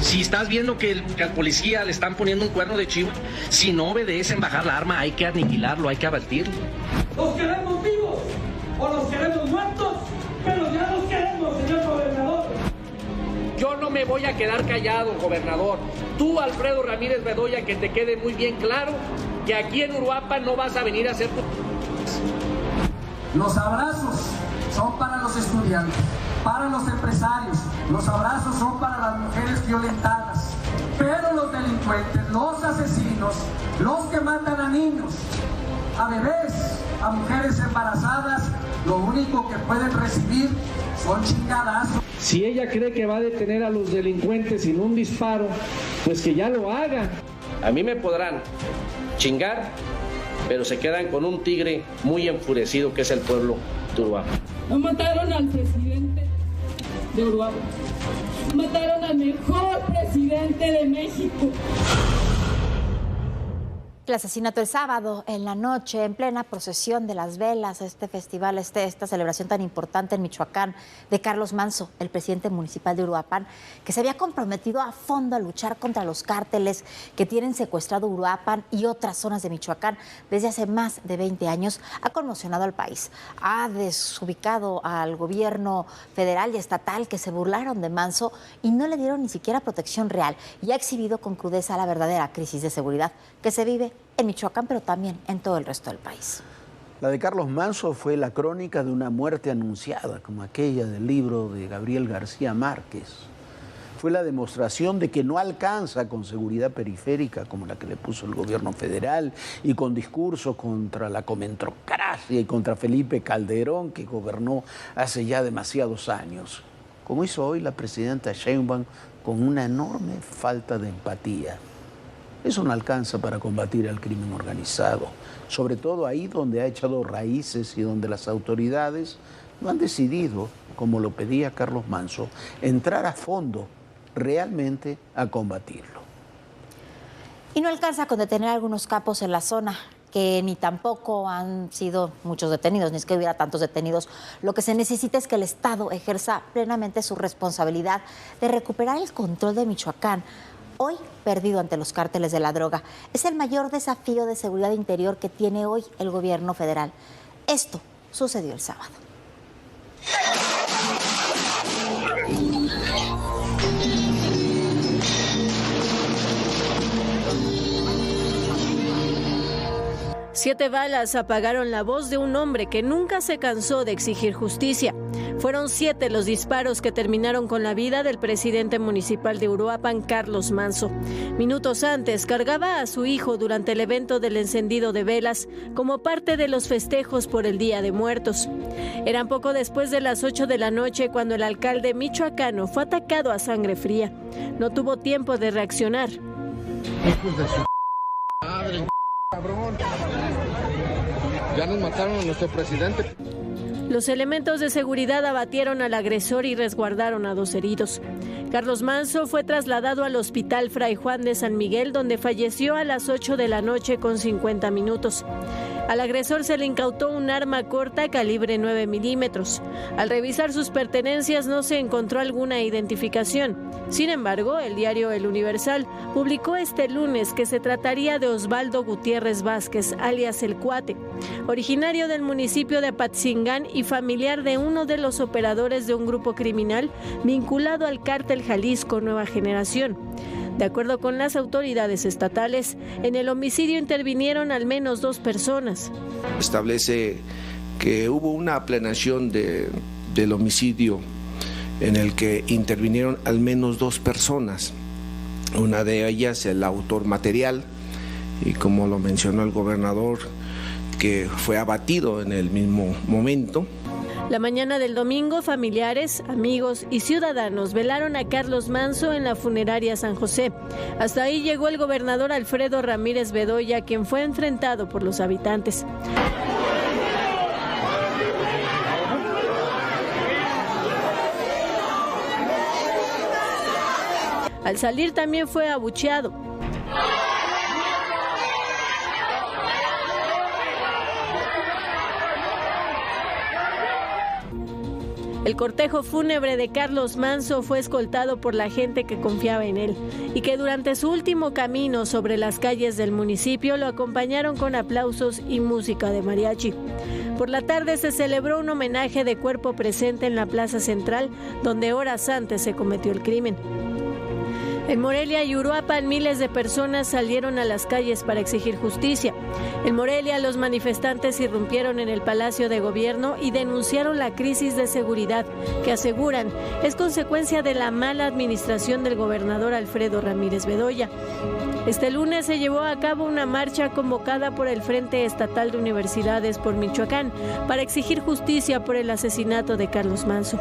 Si estás viendo que al policía le están poniendo un cuerno de chivo, si no obedece en bajar la arma, hay que aniquilarlo, hay que abatirlo. ¿Los queremos vivos o los queremos muertos? Pero ya los queremos, señor gobernador. Yo no me voy a quedar callado, gobernador. Tú, Alfredo Ramírez Bedoya, que te quede muy bien claro que aquí en Uruapan no vas a venir a hacer... Los abrazos son para los estudiantes, para los empresarios, los abrazos son para las mujeres violentadas, pero los delincuentes, los asesinos, los que matan a niños, a bebés, a mujeres embarazadas, lo único que pueden recibir son chingadazos. Si ella cree que va a detener a los delincuentes sin un disparo, pues que ya lo haga. A mí me podrán chingar, pero se quedan con un tigre muy enfurecido que es el pueblo de Uruapan. No mataron al presidente de Uruapan, mataron al mejor presidente de México. El asesinato el sábado en la noche, en plena procesión de las velas, este festival, esta celebración tan importante en Michoacán de Carlos Manzo, el presidente municipal de Uruapan, que se había comprometido a fondo a luchar contra los cárteles que tienen secuestrado Uruapan y otras zonas de Michoacán desde hace más de 20 años, ha conmocionado al país. Ha desubicado al gobierno federal y estatal que se burlaron de Manzo y no le dieron ni siquiera protección real, y ha exhibido con crudeza la verdadera crisis de seguridad que se vive en Michoacán, pero también en todo el resto del país. La de Carlos Manzo fue la crónica de una muerte anunciada, como aquella del libro de Gabriel García Márquez. Fue la demostración de que no alcanza con seguridad periférica como la que le puso el gobierno federal y con discursos contra la comentocracia y contra Felipe Calderón, que gobernó hace ya demasiados años. Como hizo hoy la presidenta Sheinbaum, con una enorme falta de empatía. Eso no alcanza para combatir al crimen organizado, sobre todo ahí donde ha echado raíces y donde las autoridades no han decidido, como lo pedía Carlos Manzo, entrar a fondo realmente a combatirlo. Y no alcanza con detener a algunos capos en la zona, que ni tampoco han sido muchos detenidos, ni es que hubiera tantos detenidos. Lo que se necesita es que el Estado ejerza plenamente su responsabilidad de recuperar el control de Michoacán, hoy perdido ante los cárteles de la droga. Es el mayor desafío de seguridad interior que tiene hoy el gobierno federal. Esto sucedió el sábado. Siete balas apagaron la voz de un hombre que nunca se cansó de exigir justicia. Fueron 7 los disparos que terminaron con la vida del presidente municipal de Uruapan, Carlos Manzo. Minutos antes, cargaba a su hijo durante el evento del encendido de velas como parte de los festejos por el Día de Muertos. Eran poco después de las 8 de la noche cuando el alcalde michoacano fue atacado a sangre fría. No tuvo tiempo de reaccionar. Hijos de su madre, cabrón. Ya nos mataron a nuestro presidente. Los elementos de seguridad abatieron al agresor y resguardaron a 2 heridos. Carlos Manzo fue trasladado al Hospital Fray Juan de San Miguel, donde falleció a las 8 de la noche con 50 minutos. Al agresor se le incautó un arma corta calibre 9 milímetros. Al revisar sus pertenencias no se encontró alguna identificación. Sin embargo, el diario El Universal publicó este lunes que se trataría de Osvaldo Gutiérrez Vázquez, alias El Cuate, originario del municipio de Apatzingán y familiar de uno de los operadores de un grupo criminal vinculado al cártel Jalisco Nueva Generación. De acuerdo con las autoridades estatales, en el homicidio intervinieron al menos 2 personas. Establece que hubo una planeación del homicidio en el que intervinieron al menos 2 personas. Una de ellas el autor material y, como lo mencionó el gobernador, que fue abatido en el mismo momento. La mañana del domingo, familiares, amigos y ciudadanos velaron a Carlos Manzo en la funeraria San José. Hasta ahí llegó el gobernador Alfredo Ramírez Bedoya, quien fue enfrentado por los habitantes. Al salir también fue abucheado. El cortejo fúnebre de Carlos Manso fue escoltado por la gente que confiaba en él y que durante su último camino sobre las calles del municipio lo acompañaron con aplausos y música de mariachi. Por la tarde se celebró un homenaje de cuerpo presente en la Plaza Central, donde horas antes se cometió el crimen. En Morelia y Uruapan, miles de personas salieron a las calles para exigir justicia. En Morelia, los manifestantes irrumpieron en el Palacio de Gobierno y denunciaron la crisis de seguridad, que aseguran es consecuencia de la mala administración del gobernador Alfredo Ramírez Bedoya. Este lunes se llevó a cabo una marcha convocada por el Frente Estatal de Universidades por Michoacán para exigir justicia por el asesinato de Carlos Manso.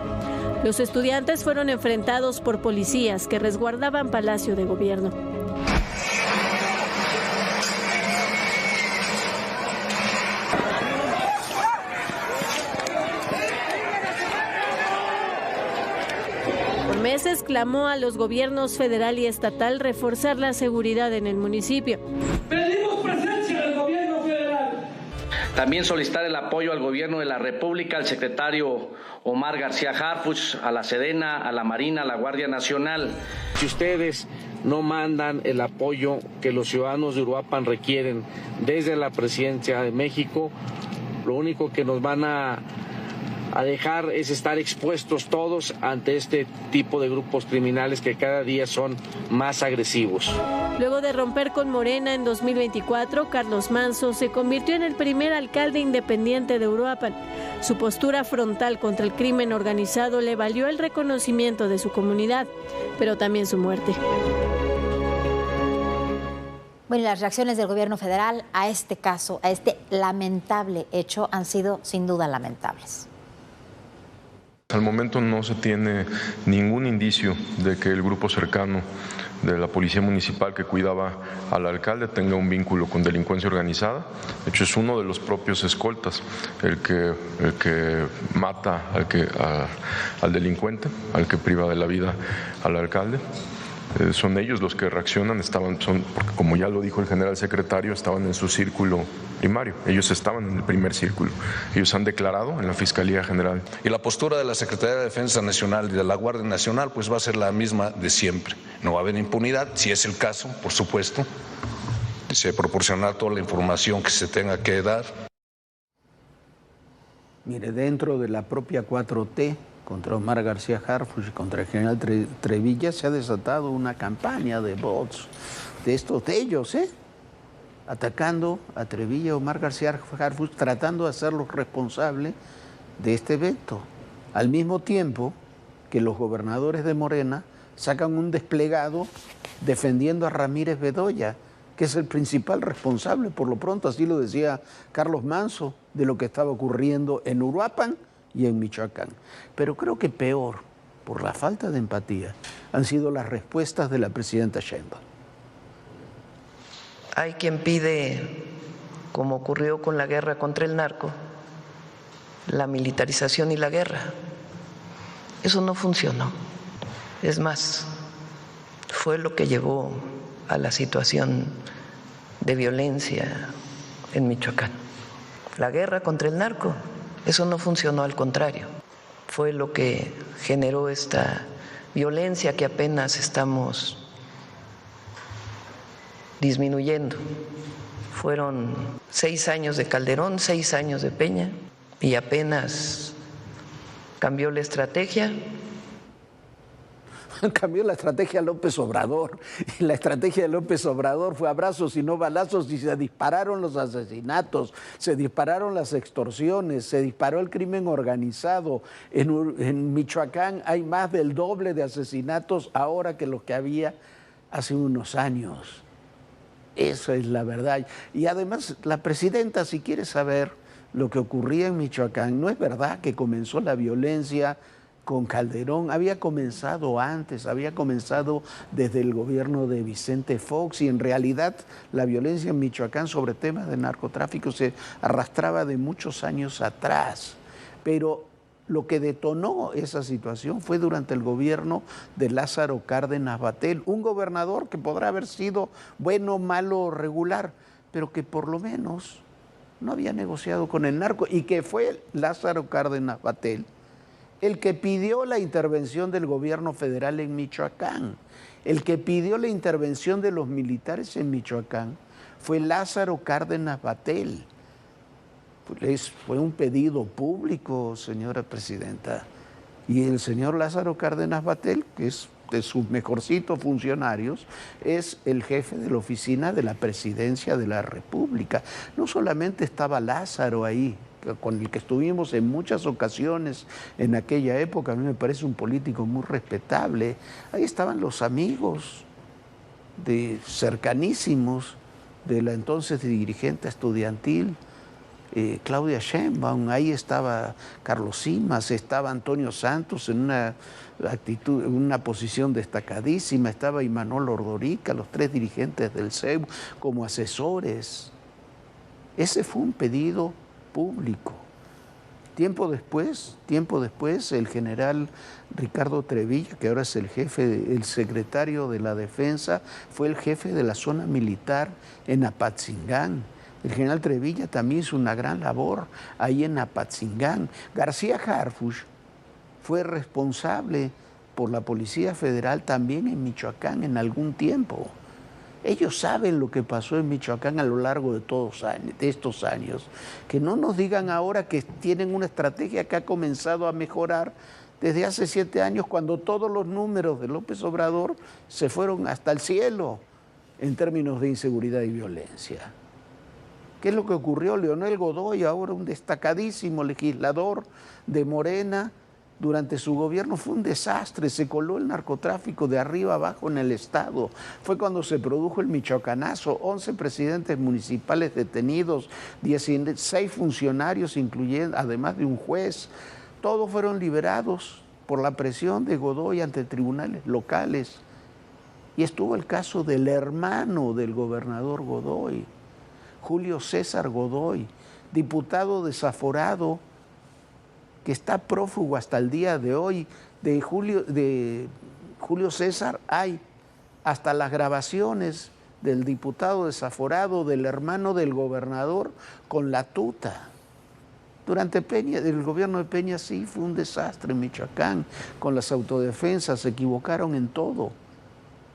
Los estudiantes fueron enfrentados por policías que resguardaban Palacio de Gobierno. Por meses clamó a los gobiernos federal y estatal reforzar la seguridad en el municipio. Pedimos presencia del gobierno federal. También solicitar el apoyo al gobierno de la República, al secretario Omar García Harfuch, a la Sedena, a la Marina, a la Guardia Nacional. Si ustedes no mandan el apoyo que los ciudadanos de Uruapan requieren desde la Presidencia de México, lo único que nos van a dejar es estar expuestos todos ante este tipo de grupos criminales que cada día son más agresivos. Luego de romper con Morena en 2024, Carlos Manso se convirtió en el primer alcalde independiente de Uruapan. Su postura frontal contra el crimen organizado le valió el reconocimiento de su comunidad, pero también su muerte. Bueno, las reacciones del gobierno federal a este caso, a este lamentable hecho, han sido sin duda lamentables. Al momento no se tiene ningún indicio de que el grupo cercano de la Policía Municipal que cuidaba al alcalde tenga un vínculo con delincuencia organizada. De hecho, es uno de los propios escoltas el que mata al delincuente, al que priva de la vida al alcalde. Son ellos los que reaccionan, porque como ya lo dijo el general secretario, estaban en su círculo primario, ellos estaban en el primer círculo, ellos han declarado en la Fiscalía General. Y la postura de la Secretaría de Defensa Nacional y de la Guardia Nacional pues va a ser la misma de siempre, no va a haber impunidad, si es el caso, por supuesto, se proporcionar toda la información que se tenga que dar. Mire, dentro de la propia 4T, contra Omar García Harfuch y contra el general Trevilla, se ha desatado una campaña de bots de ellos, atacando a Trevilla y Omar García Harfuch, tratando de hacerlos responsables de este evento. Al mismo tiempo que los gobernadores de Morena sacan un desplegado defendiendo a Ramírez Bedoya, que es el principal responsable, por lo pronto, así lo decía Carlos Manso, de lo que estaba ocurriendo en Uruapan y en Michoacán. Pero creo que peor, por la falta de empatía, han sido las respuestas de la presidenta Sheinbaum. Hay quien pide, como ocurrió con la guerra contra el narco, la militarización y la guerra. Eso no funcionó. Es más, fue lo que llevó a la situación de violencia en Michoacán. La guerra contra el narco, eso no funcionó, al contrario, fue lo que generó esta violencia que apenas estamos disminuyendo. Fueron 6 años de Calderón, 6 años de Peña, y apenas cambió la estrategia. Cambió la estrategia López Obrador, y la estrategia de López Obrador fue abrazos y no balazos, y se dispararon los asesinatos, se dispararon las extorsiones, se disparó el crimen organizado. En Michoacán hay más del doble de asesinatos ahora que los que había hace unos años. Esa es la verdad. Y además la presidenta, si quiere saber lo que ocurría en Michoacán, no es verdad que comenzó la violencia con Calderón, había comenzado antes, había comenzado desde el gobierno de Vicente Fox, y en realidad la violencia en Michoacán sobre temas de narcotráfico se arrastraba de muchos años atrás. Pero lo que detonó esa situación fue durante el gobierno de Lázaro Cárdenas Batlle, un gobernador que podrá haber sido bueno, malo o regular, pero que por lo menos no había negociado con el narco, y que fue Lázaro Cárdenas Batlle el que pidió la intervención del gobierno federal en Michoacán, el que pidió la intervención de los militares en Michoacán fue Lázaro Cárdenas Batel. Pues fue un pedido público, señora presidenta. Y el señor Lázaro Cárdenas Batel, que es de sus mejorcitos funcionarios, es el jefe de la oficina de la Presidencia de la República. No solamente estaba Lázaro ahí, con el que estuvimos en muchas ocasiones en aquella época, a mí me parece un político muy respetable. Ahí estaban los amigos cercanísimos de la entonces dirigente estudiantil, Claudia Sheinbaum, ahí estaba Carlos Simas, estaba Antonio Santos en una posición destacadísima, estaba Imanol Ordorica, los 3 dirigentes del CEU como asesores. Ese fue un pedido público. Tiempo después, el general Ricardo Trevilla, que ahora es el secretario de la Defensa, fue el jefe de la zona militar en Apatzingán. El general Trevilla también hizo una gran labor ahí en Apatzingán. García Harfuch fue responsable por la Policía Federal también en Michoacán en algún tiempo. Ellos saben lo que pasó en Michoacán a lo largo de estos años. Que no nos digan ahora que tienen una estrategia que ha comenzado a mejorar desde hace 7 años, cuando todos los números de López Obrador se fueron hasta el cielo en términos de inseguridad y violencia. ¿Qué es lo que ocurrió? Leonel Godoy, ahora un destacadísimo legislador de Morena, durante su gobierno fue un desastre, se coló el narcotráfico de arriba abajo en el Estado. Fue cuando se produjo el Michoacanazo, 11 presidentes municipales detenidos, 16 funcionarios, incluyendo, además de un juez. Todos fueron liberados por la presión de Godoy ante tribunales locales. Y estuvo el caso del hermano del gobernador Godoy, Julio César Godoy, diputado desaforado, que está prófugo hasta el día de hoy. De Julio César hay hasta las grabaciones del diputado desaforado, del hermano del gobernador, con la tuta. Durante el gobierno de Peña sí fue un desastre en Michoacán, con las autodefensas, se equivocaron en todo,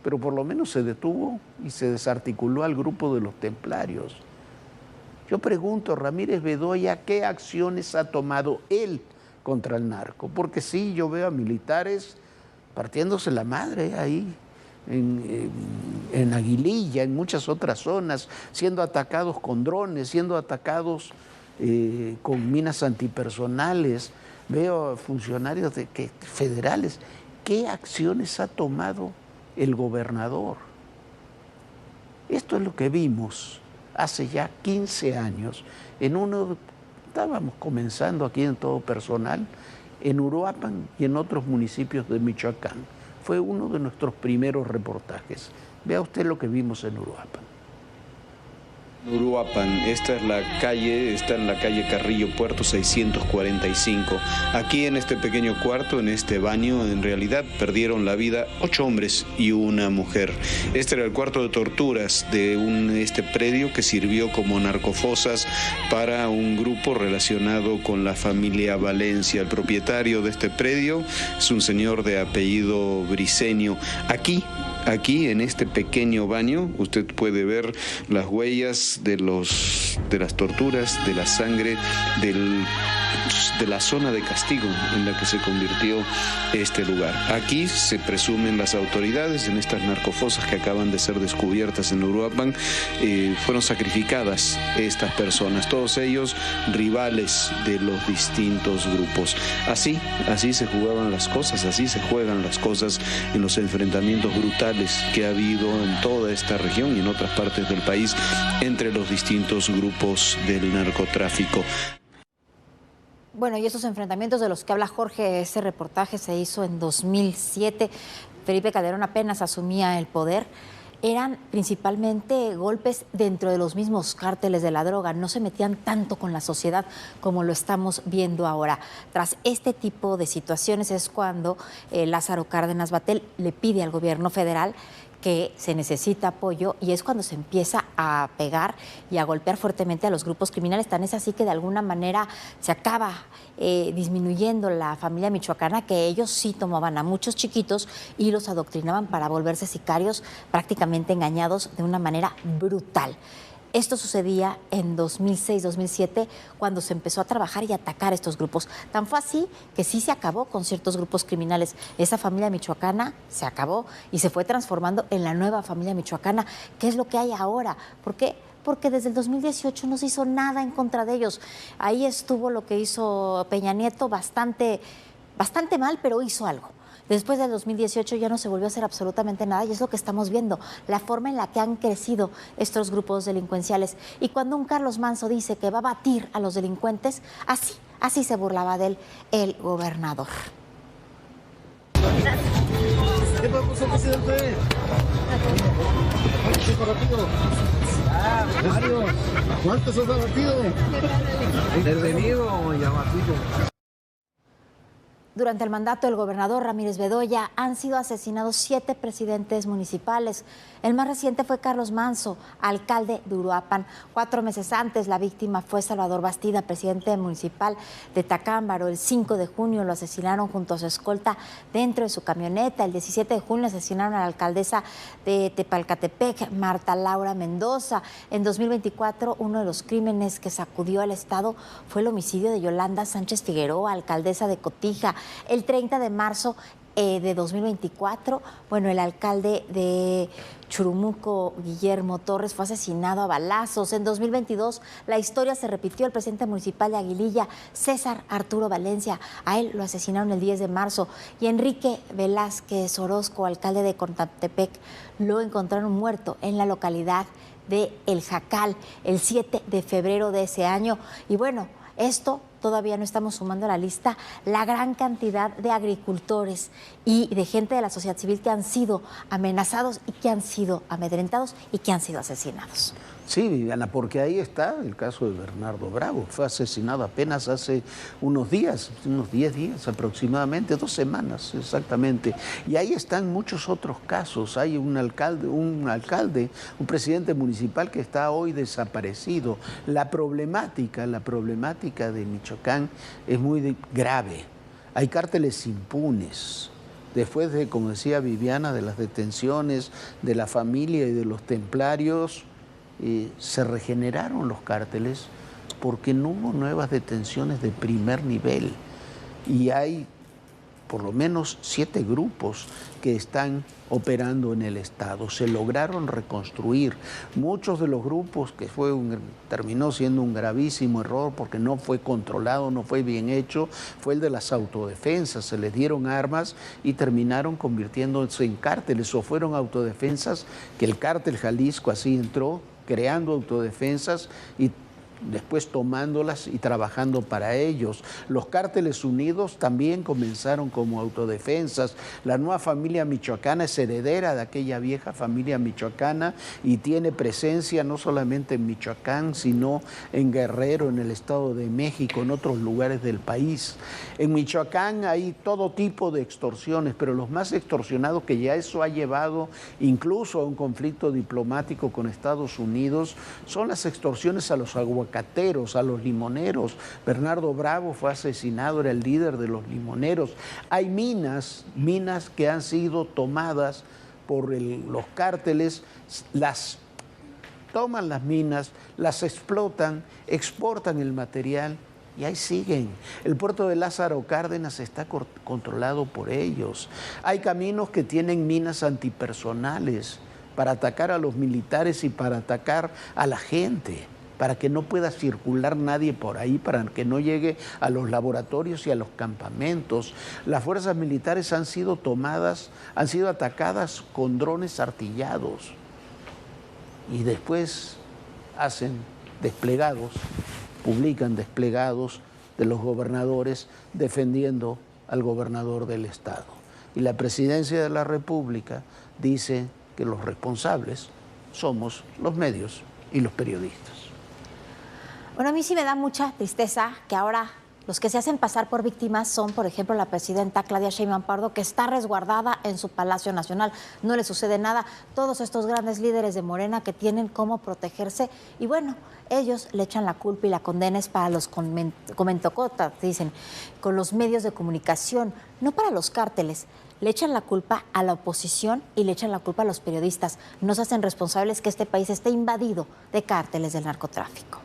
pero por lo menos se detuvo y se desarticuló al grupo de los templarios. Yo pregunto, Ramírez Bedoya, ¿qué acciones ha tomado él contra el narco? Porque sí, yo veo a militares partiéndose la madre ahí, en Aguililla, en muchas otras zonas, siendo atacados con drones, siendo atacados con minas antipersonales. Veo funcionarios federales. ¿Qué acciones ha tomado el gobernador? Esto es lo que vimos hace ya 15 años, estábamos comenzando aquí en Todo Personal, en Uruapan y en otros municipios de Michoacán. Fue uno de nuestros primeros reportajes. Vea usted lo que vimos en Uruapan. Uruapan, esta es la calle, está en la calle Carrillo Puerto 645. Aquí en este pequeño cuarto, en este baño, en realidad perdieron la vida 8 hombres y una mujer. Este era el cuarto de torturas de este predio que sirvió como narcofosas para un grupo relacionado con la familia Valencia. El propietario de este predio es un señor de apellido Briceño. Aquí en este pequeño baño usted puede ver las huellas de las torturas, de la sangre, de la zona de castigo en la que se convirtió este lugar. Aquí se presumen las autoridades, en estas narcofosas que acaban de ser descubiertas en Uruapan, fueron sacrificadas estas personas, todos ellos rivales de los distintos grupos. Así se jugaban las cosas, así se juegan las cosas en los enfrentamientos brutales que ha habido en toda esta región y en otras partes del país entre los distintos grupos del narcotráfico. Bueno, y esos enfrentamientos de los que habla Jorge, ese reportaje se hizo en 2007. Felipe Calderón apenas asumía el poder. Eran principalmente golpes dentro de los mismos cárteles de la droga. No se metían tanto con la sociedad como lo estamos viendo ahora. Tras este tipo de situaciones es cuando Lázaro Cárdenas Batel le pide al gobierno federal que se necesita apoyo y es cuando se empieza a pegar y a golpear fuertemente a los grupos criminales. Tan es así que de alguna manera se acaba disminuyendo la familia michoacana, que ellos sí tomaban a muchos chiquitos y los adoctrinaban para volverse sicarios, prácticamente engañados de una manera brutal. Esto sucedía en 2006-2007, cuando se empezó a trabajar y atacar estos grupos. Tan fue así que sí se acabó con ciertos grupos criminales. Esa familia michoacana se acabó y se fue transformando en la nueva familia michoacana. ¿Qué es lo que hay ahora? ¿Por qué? Porque desde el 2018 no se hizo nada en contra de ellos. Ahí estuvo lo que hizo Peña Nieto, bastante mal, pero hizo algo. Después del 2018 ya no se volvió a hacer absolutamente nada y es lo que estamos viendo, la forma en la que han crecido estos grupos delincuenciales. Y cuando un Carlos Manso dice que va a batir a los delincuentes, así se burlaba de él el gobernador. ¿Qué pasó, presidente? Mario, ¿cuántos has abatido? Intervenido y abatido. Durante el mandato del gobernador Ramírez Bedoya han sido asesinados 7 presidentes municipales. El más reciente fue Carlos Manso, alcalde de Uruapan. 4 meses antes, la víctima fue Salvador Bastida, presidente municipal de Tacámbaro. El 5 de junio lo asesinaron junto a su escolta dentro de su camioneta. El 17 de junio asesinaron a la alcaldesa de Tepalcatepec, Marta Laura Mendoza. En 2024, uno de los crímenes que sacudió al Estado fue el homicidio de Yolanda Sánchez Figueroa, alcaldesa de Cotija. El 30 de marzo de 2024, el alcalde de Churumuco, Guillermo Torres, fue asesinado a balazos. En 2022, la historia se repitió. El presidente municipal de Aguililla, César Arturo Valencia, a él lo asesinaron el 10 de marzo. Y Enrique Velázquez Orozco, alcalde de Contantepec, lo encontraron muerto en la localidad de El Jacal el 7 de febrero de ese año. Y esto todavía no estamos sumando a la lista la gran cantidad de agricultores y de gente de la sociedad civil que han sido amenazados y que han sido amedrentados y que han sido asesinados. Sí, Viviana, porque ahí está el caso de Bernardo Bravo. Fue asesinado apenas hace unos días, unos 10 días aproximadamente, 2 semanas exactamente. Y ahí están muchos otros casos. Hay un alcalde, un presidente municipal que está hoy desaparecido. La problemática de Michoacán es muy grave. Hay cárteles impunes. Después de, como decía Viviana, de las detenciones de la familia y de los templarios, se regeneraron los cárteles porque no hubo nuevas detenciones de primer nivel. Y hay por lo menos 7 grupos que están operando en el Estado. Se lograron reconstruir. Muchos de los grupos, que terminó siendo un gravísimo error porque no fue controlado, no fue bien hecho, fue el de las autodefensas. Se les dieron armas y terminaron convirtiéndose en cárteles, o fueron autodefensas que el cártel Jalisco así entró, creando autodefensas y después tomándolas y trabajando para ellos. Los cárteles unidos también comenzaron como autodefensas. La nueva familia michoacana es heredera de aquella vieja familia michoacana y tiene presencia no solamente en Michoacán, sino en Guerrero, en el Estado de México, en otros lugares del país. En Michoacán hay todo tipo de extorsiones, pero los más extorsionados, que ya eso ha llevado incluso a un conflicto diplomático con Estados Unidos, son las extorsiones a los aguacateros, a los limoneros. Bernardo Bravo fue asesinado, era el líder de los limoneros. Hay minas que han sido tomadas por los cárteles, las toman las minas, las explotan, exportan el material y ahí siguen. El puerto de Lázaro Cárdenas está controlado por ellos. Hay caminos que tienen minas antipersonales para atacar a los militares y para atacar a la gente, para que no pueda circular nadie por ahí, para que no llegue a los laboratorios y a los campamentos. Las fuerzas militares han sido atacadas con drones artillados y después publican desplegados de los gobernadores defendiendo al gobernador del Estado. Y la Presidencia de la República dice que los responsables somos los medios y los periodistas. A mí sí me da mucha tristeza que ahora Los que se hacen pasar por víctimas son, por ejemplo, la presidenta Claudia Sheinbaum Pardo, que está resguardada en su Palacio Nacional. No le sucede nada. Todos estos grandes líderes de Morena que tienen cómo protegerse. Y bueno, ellos le echan la culpa y la condena es para los comentocotas, dicen, con los medios de comunicación, no para los cárteles. Le echan la culpa a la oposición y le echan la culpa a los periodistas. No se hacen responsables que este país esté invadido de cárteles del narcotráfico.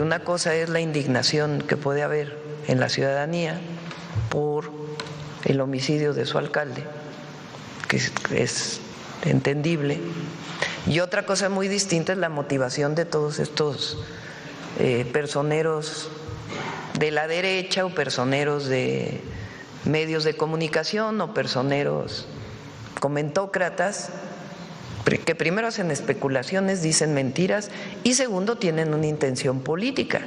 Una cosa es la indignación que puede haber en la ciudadanía por el homicidio de su alcalde, que es entendible, y otra cosa muy distinta es la motivación de todos estos personeros de la derecha o personeros de medios de comunicación o personeros comentócratas que primero hacen especulaciones, dicen mentiras y segundo tienen una intención política.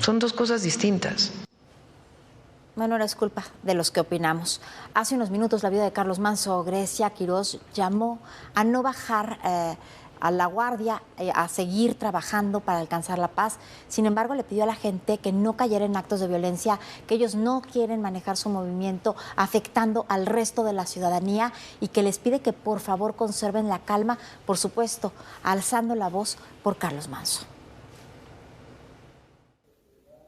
Son dos cosas distintas. Bueno, ahora es culpa de los que opinamos. Hace unos minutos la viuda de Carlos Manso, Grecia Quirós, llamó a no bajar a la guardia, a seguir trabajando para alcanzar la paz. Sin embargo, le pidió a la gente que no cayera en actos de violencia, que ellos no quieren manejar su movimiento afectando al resto de la ciudadanía y que les pide que por favor conserven la calma, por supuesto, alzando la voz por Carlos Manso.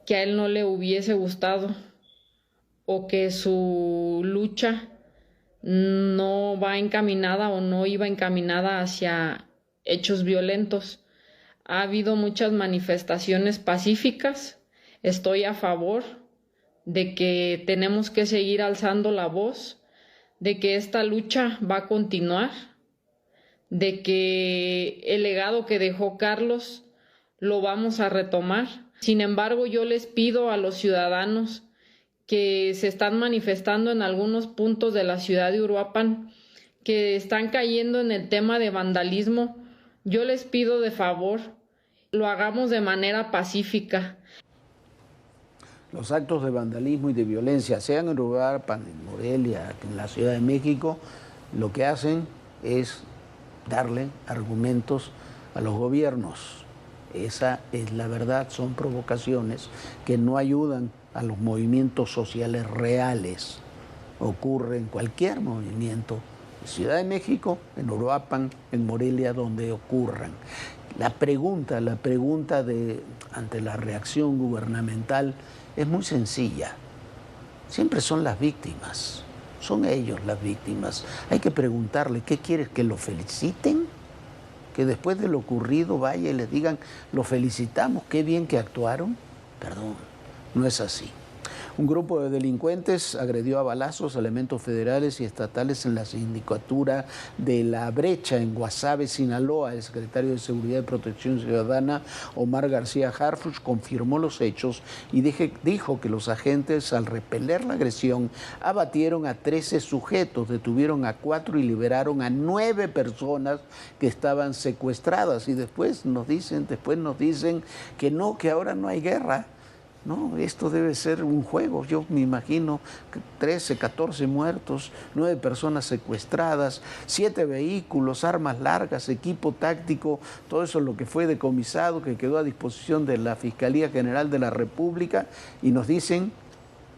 Que a él no le hubiese gustado o que su lucha no va encaminada o no iba encaminada hacia hechos violentos. Ha habido muchas manifestaciones pacíficas. Estoy a favor de que tenemos que seguir alzando la voz, de que esta lucha va a continuar, de que el legado que dejó Carlos lo vamos a retomar. Sin embargo, yo les pido a los ciudadanos que se están manifestando en algunos puntos de la ciudad de Uruapan, que están cayendo en el tema de vandalismo, yo les pido de favor, lo hagamos de manera pacífica. Los actos de vandalismo y de violencia, sean en Uruapan, en Morelia, en la Ciudad de México, lo que hacen es darle argumentos a los gobiernos. Esa es la verdad, son provocaciones que no ayudan a los movimientos sociales reales. Ocurre en cualquier movimiento, en Ciudad de México, en Uruapan, en Morelia, donde ocurran. La pregunta ante la reacción gubernamental es muy sencilla. Siempre son las víctimas, son ellos las víctimas. Hay que preguntarle, ¿qué quieres? ¿Que lo feliciten? ¿Que después de lo ocurrido vaya y les digan, lo felicitamos, qué bien que actuaron? Perdón, no es así. Un grupo de delincuentes agredió a balazos elementos federales y estatales en la sindicatura de La Brecha, en Guasave, Sinaloa. El secretario de Seguridad y Protección Ciudadana, Omar García Harfuch, confirmó los hechos y dijo que los agentes, al repeler la agresión, abatieron a 13 sujetos, detuvieron a 4 y liberaron a 9 personas que estaban secuestradas. Y después nos dicen que no, que ahora no hay guerra. No, esto debe ser un juego. Yo me imagino 13, 14 muertos, 9 personas secuestradas, 7 vehículos, armas largas, equipo táctico, todo eso lo que fue decomisado, que quedó a disposición de la Fiscalía General de la República, y nos dicen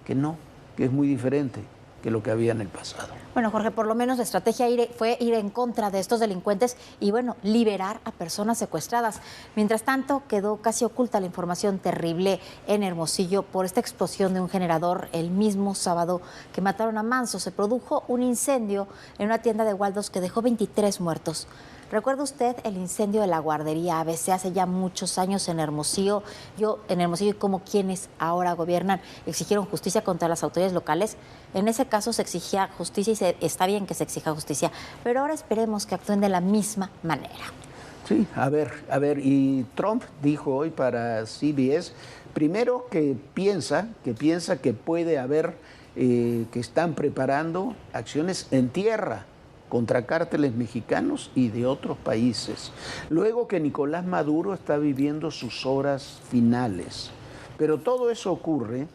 que no, que es muy diferente que lo que había en el pasado. Bueno, Jorge, por lo menos la estrategia fue ir en contra de estos delincuentes y, bueno, liberar a personas secuestradas. Mientras tanto, quedó casi oculta la información terrible en Hermosillo por esta explosión de un generador el mismo sábado que mataron a Manso. Se produjo un incendio en una tienda de Waldos que dejó 23 muertos. ¿Recuerda usted el incendio de la guardería ABC hace ya muchos años en Hermosillo? Y como quienes ahora gobiernan exigieron justicia contra las autoridades locales. En ese caso se exigía justicia y está bien que se exija justicia, pero ahora esperemos que actúen de la misma manera. Sí, a ver, y Trump dijo hoy para CBS, primero que piensa que puede haber, que están preparando acciones en tierra contra cárteles mexicanos y de otros países. Luego que Nicolás Maduro está viviendo sus horas finales. Pero todo eso ocurre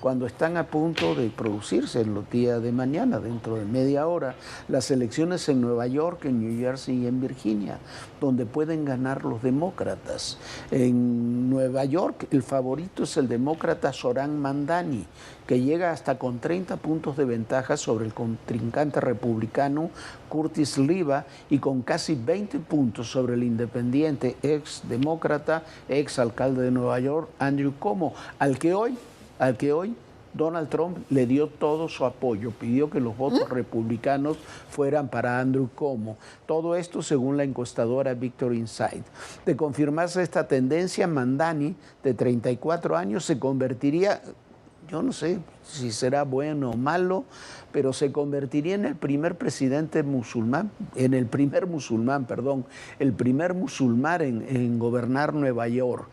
cuando están a punto de producirse en los días de mañana, dentro de media hora, las elecciones en Nueva York, en New Jersey y en Virginia, donde pueden ganar los demócratas. En Nueva York el favorito es el demócrata Zohran Mamdani, que llega hasta con 30 puntos de ventaja sobre el contrincante republicano Curtis Sliwa y con casi 20 puntos sobre el independiente ex demócrata, ex alcalde de Nueva York, Andrew Cuomo, al que hoy Donald Trump le dio todo su apoyo, pidió que los votos republicanos fueran para Andrew Cuomo. Todo esto según la encuestadora Victory Insight. De confirmarse esta tendencia, Mamdani, de 34 años, se convertiría, yo no sé si será bueno o malo, pero se convertiría en el primer presidente musulmán, el primer musulmán en gobernar Nueva York.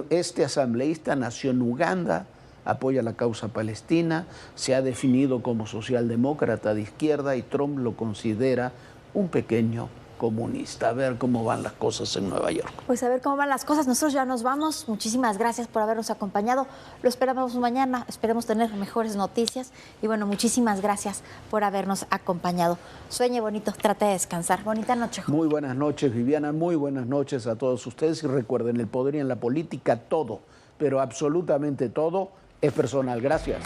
Este asambleísta nació en Uganda, apoya la causa palestina, se ha definido como socialdemócrata de izquierda y Trump lo considera un pequeño comunista. A ver cómo van las cosas en Nueva York. Pues a ver cómo van las cosas. Nosotros ya nos vamos. Muchísimas gracias por habernos acompañado. Lo esperamos mañana. Esperemos tener mejores noticias. Y bueno, muchísimas gracias por habernos acompañado. Sueñe bonito, trate de descansar. Bonita noche, Jorge. Muy buenas noches, Viviana. Muy buenas noches a todos ustedes. Y recuerden, el poder y en la política todo, pero absolutamente todo, es personal. Gracias.